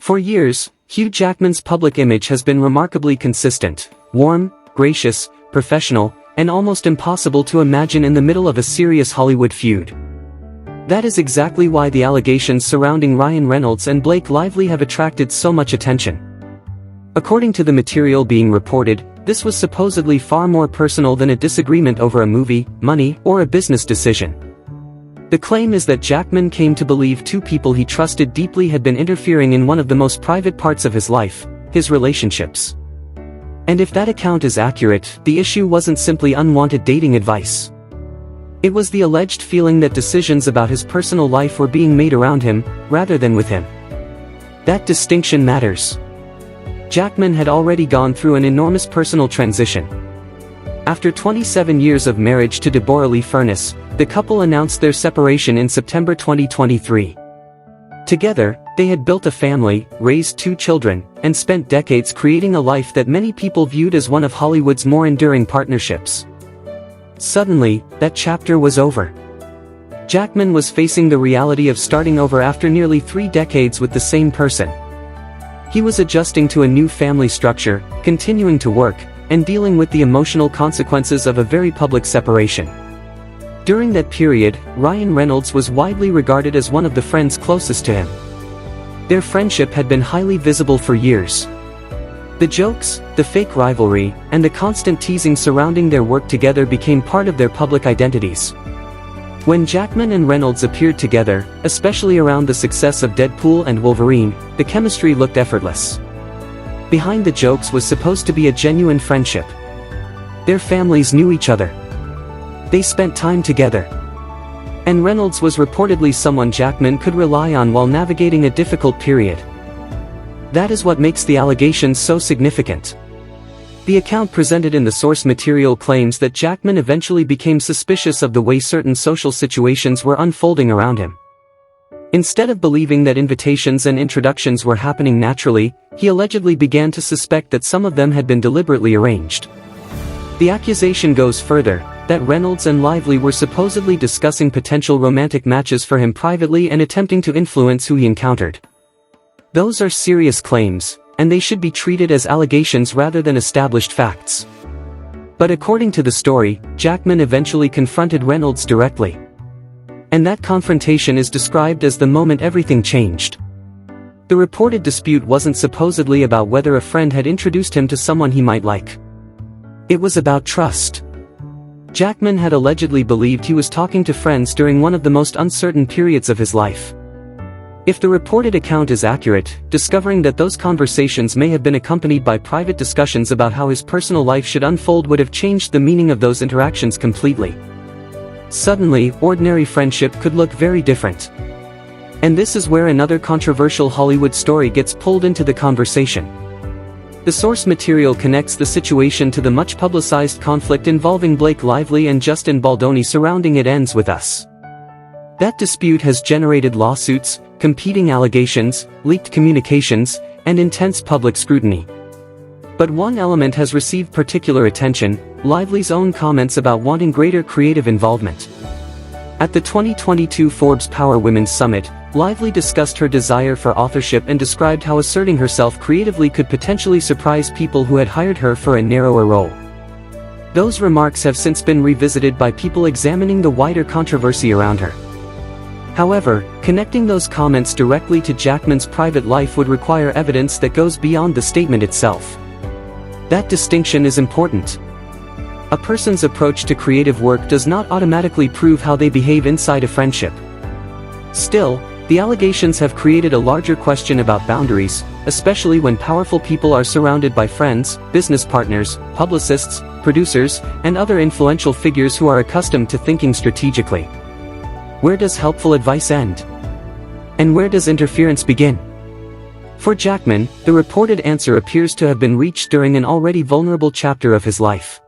For years, Hugh Jackman's public image has been remarkably consistent: warm, gracious, professional, and almost impossible to imagine in the middle of a serious Hollywood feud. That is exactly why the allegations surrounding Ryan Reynolds and Blake Lively have attracted so much attention. According to the material being reported, this was supposedly far more personal than a disagreement over a movie, money, or a business decision. The claim is that Jackman came to believe two people he trusted deeply had been interfering in one of the most private parts of his life, his relationships. And if that account is accurate, the issue wasn't simply unwanted dating advice. It was the alleged feeling that decisions about his personal life were being made around him, rather than with him. That distinction matters. Jackman had already gone through an enormous personal transition. After 27 years of marriage to Deborra-Lee Furness, the couple announced their separation in September 2023. Together, they had built a family, raised 2 children, and spent decades creating a life that many people viewed as one of Hollywood's more enduring partnerships. Suddenly, that chapter was over. Jackman was facing the reality of starting over after nearly 3 decades with the same person. He was adjusting to a new family structure, continuing to work, and dealing with the emotional consequences of a very public separation. During that period, Ryan Reynolds was widely regarded as one of the friends closest to him. Their friendship had been highly visible for years. The jokes, the fake rivalry, and the constant teasing surrounding their work together became part of their public identities. When Jackman and Reynolds appeared together, especially around the success of Deadpool and Wolverine, the chemistry looked effortless. Behind the jokes was supposed to be a genuine friendship. Their families knew each other. They spent time together. And Reynolds was reportedly someone Jackman could rely on while navigating a difficult period. That is what makes the allegations so significant. The account presented in the source material claims that Jackman eventually became suspicious of the way certain social situations were unfolding around him. Instead of believing that invitations and introductions were happening naturally, he allegedly began to suspect that some of them had been deliberately arranged. The accusation goes further, that Reynolds and Lively were supposedly discussing potential romantic matches for him privately and attempting to influence who he encountered. Those are serious claims, and they should be treated as allegations rather than established facts. But according to the story, Jackman eventually confronted Reynolds directly. And that confrontation is described as the moment everything changed. The reported dispute wasn't supposedly about whether a friend had introduced him to someone he might like. It was about trust. Jackman had allegedly believed he was talking to friends during one of the most uncertain periods of his life. If the reported account is accurate, discovering that those conversations may have been accompanied by private discussions about how his personal life should unfold would have changed the meaning of those interactions completely. Suddenly, ordinary friendship could look very different. And this is where another controversial Hollywood story gets pulled into the conversation. The source material connects the situation to the much-publicized conflict involving Blake Lively and Justin Baldoni surrounding It Ends With Us. That dispute has generated lawsuits, competing allegations, leaked communications, and intense public scrutiny. But one element has received particular attention: Lively's own comments about wanting greater creative involvement. At the 2022 Forbes Power Women's Summit, Lively discussed her desire for authorship and described how asserting herself creatively could potentially surprise people who had hired her for a narrower role. Those remarks have since been revisited by people examining the wider controversy around her. However, connecting those comments directly to Jackman's private life would require evidence that goes beyond the statement itself. That distinction is important. A person's approach to creative work does not automatically prove how they behave inside a friendship. Still, the allegations have created a larger question about boundaries, especially when powerful people are surrounded by friends, business partners, publicists, producers, and other influential figures who are accustomed to thinking strategically. Where does helpful advice end? And where does interference begin? For Jackman, the reported answer appears to have been reached during an already vulnerable chapter of his life.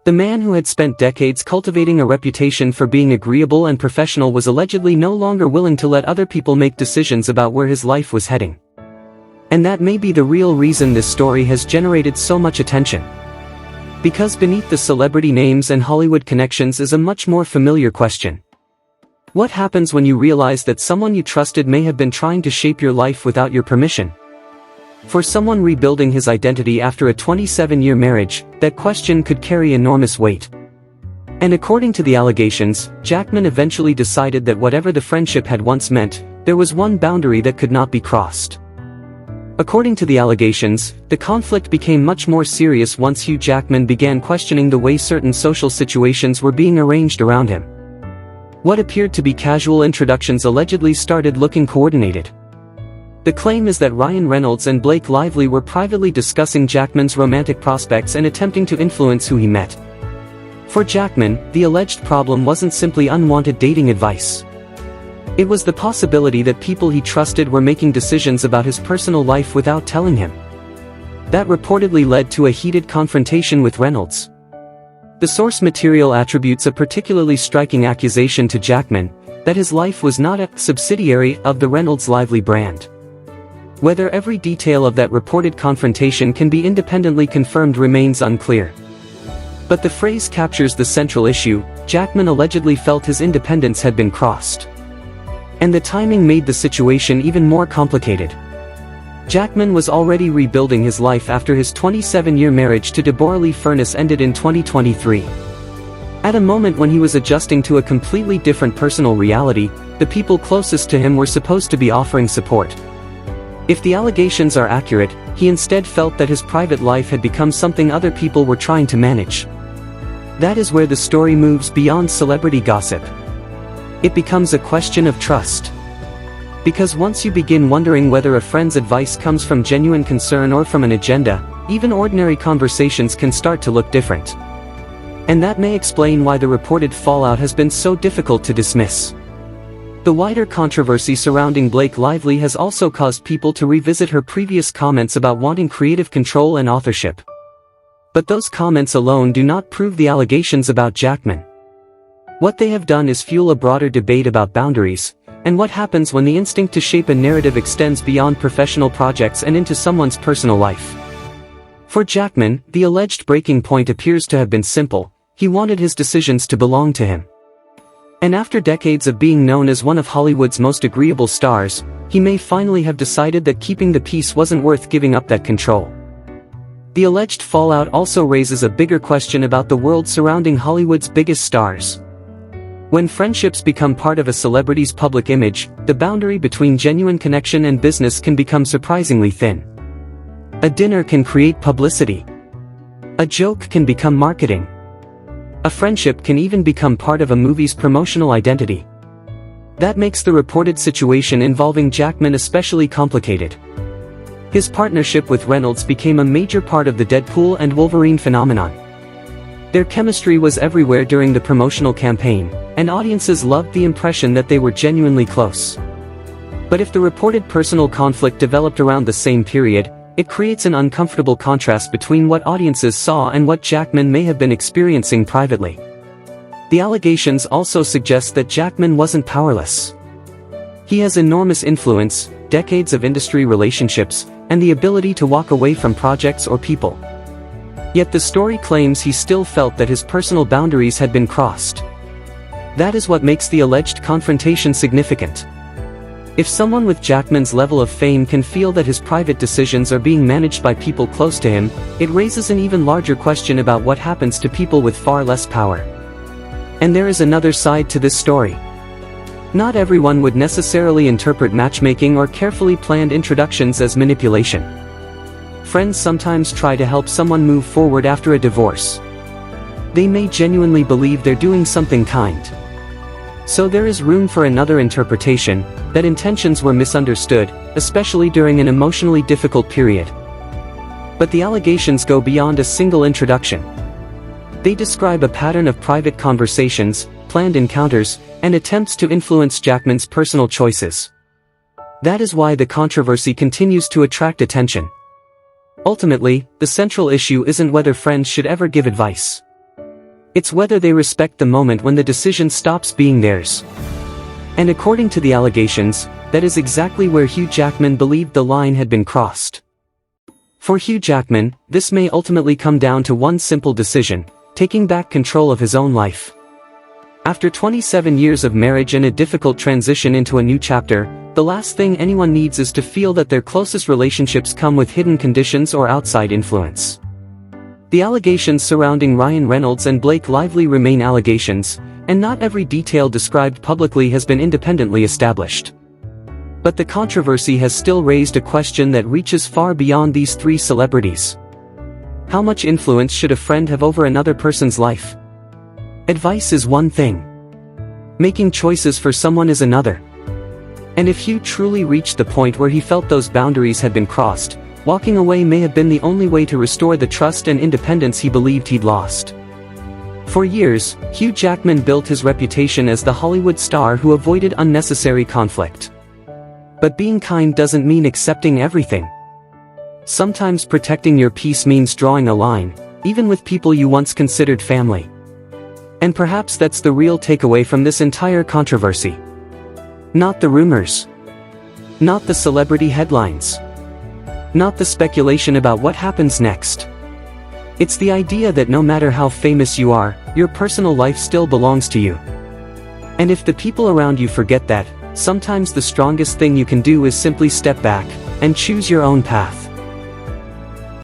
The man who had spent decades cultivating a reputation for being agreeable and professional was allegedly no longer willing to let other people make decisions about where his life was heading. And that may be the real reason this story has generated so much attention. Because beneath the celebrity names and Hollywood connections is a much more familiar question. What happens when you realize that someone you trusted may have been trying to shape your life without your permission? For someone rebuilding his identity after a 27-year marriage, that question could carry enormous weight. And according to the allegations, Jackman eventually decided that whatever the friendship had once meant, there was one boundary that could not be crossed. According to the allegations, the conflict became much more serious once Hugh Jackman began questioning the way certain social situations were being arranged around him. What appeared to be casual introductions allegedly started looking coordinated. The claim is that Ryan Reynolds and Blake Lively were privately discussing Jackman's romantic prospects and attempting to influence who he met. For Jackman, the alleged problem wasn't simply unwanted dating advice. It was the possibility that people he trusted were making decisions about his personal life without telling him. That reportedly led to a heated confrontation with Reynolds. The source material attributes a particularly striking accusation to Jackman, that his life was not a subsidiary of the Reynolds Lively brand. Whether every detail of that reported confrontation can be independently confirmed remains unclear. But the phrase captures the central issue: Jackman allegedly felt his independence had been crossed. And the timing made the situation even more complicated. Jackman was already rebuilding his life after his 27-year marriage to Deborra-Lee Furness ended in 2023. At a moment when he was adjusting to a completely different personal reality, the people closest to him were supposed to be offering support. If the allegations are accurate, he instead felt that his private life had become something other people were trying to manage. That is where the story moves beyond celebrity gossip. It becomes a question of trust. Because once you begin wondering whether a friend's advice comes from genuine concern or from an agenda, even ordinary conversations can start to look different. And that may explain why the reported fallout has been so difficult to dismiss. The wider controversy surrounding Blake Lively has also caused people to revisit her previous comments about wanting creative control and authorship. But those comments alone do not prove the allegations about Jackman. What they have done is fuel a broader debate about boundaries, and what happens when the instinct to shape a narrative extends beyond professional projects and into someone's personal life. For Jackman, the alleged breaking point appears to have been simple: he wanted his decisions to belong to him. And after decades of being known as one of Hollywood's most agreeable stars, he may finally have decided that keeping the peace wasn't worth giving up that control. The alleged fallout also raises a bigger question about the world surrounding Hollywood's biggest stars. When friendships become part of a celebrity's public image, the boundary between genuine connection and business can become surprisingly thin. A dinner can create publicity. A joke can become marketing. A friendship can even become part of a movie's promotional identity. That makes the reported situation involving Jackman especially complicated. His partnership with Reynolds became a major part of the Deadpool and Wolverine phenomenon. Their chemistry was everywhere during the promotional campaign, and audiences loved the impression that they were genuinely close. But if the reported personal conflict developed around the same period, it creates an uncomfortable contrast between what audiences saw and what Jackman may have been experiencing privately. The allegations also suggest that Jackman wasn't powerless. He has enormous influence, decades of industry relationships, and the ability to walk away from projects or people. Yet the story claims he still felt that his personal boundaries had been crossed. That is what makes the alleged confrontation significant. If someone with Jackman's level of fame can feel that his private decisions are being managed by people close to him, it raises an even larger question about what happens to people with far less power. And there is another side to this story. Not everyone would necessarily interpret matchmaking or carefully planned introductions as manipulation. Friends sometimes try to help someone move forward after a divorce. They may genuinely believe they're doing something kind. So there is room for another interpretation, that intentions were misunderstood, especially during an emotionally difficult period. But the allegations go beyond a single introduction. They describe a pattern of private conversations, planned encounters, and attempts to influence Jackman's personal choices. That is why the controversy continues to attract attention. Ultimately, the central issue isn't whether friends should ever give advice. It's whether they respect the moment when the decision stops being theirs. And according to the allegations, that is exactly where Hugh Jackman believed the line had been crossed. For Hugh Jackman, this may ultimately come down to one simple decision: taking back control of his own life. After 27 years of marriage and a difficult transition into a new chapter, the last thing anyone needs is to feel that their closest relationships come with hidden conditions or outside influence. The allegations surrounding Ryan Reynolds and Blake Lively remain allegations, and not every detail described publicly has been independently established. But the controversy has still raised a question that reaches far beyond these three celebrities. How much influence should a friend have over another person's life? Advice is one thing. Making choices for someone is another. And if Hugh truly reached the point where he felt those boundaries had been crossed, walking away may have been the only way to restore the trust and independence he believed he'd lost. For years, Hugh Jackman built his reputation as the Hollywood star who avoided unnecessary conflict. But being kind doesn't mean accepting everything. Sometimes protecting your peace means drawing a line, even with people you once considered family. And perhaps that's the real takeaway from this entire controversy. Not the rumors. Not the celebrity headlines. Not the speculation about what happens next. It's the idea that no matter how famous you are, your personal life still belongs to you. And if the people around you forget that, sometimes the strongest thing you can do is simply step back and choose your own path.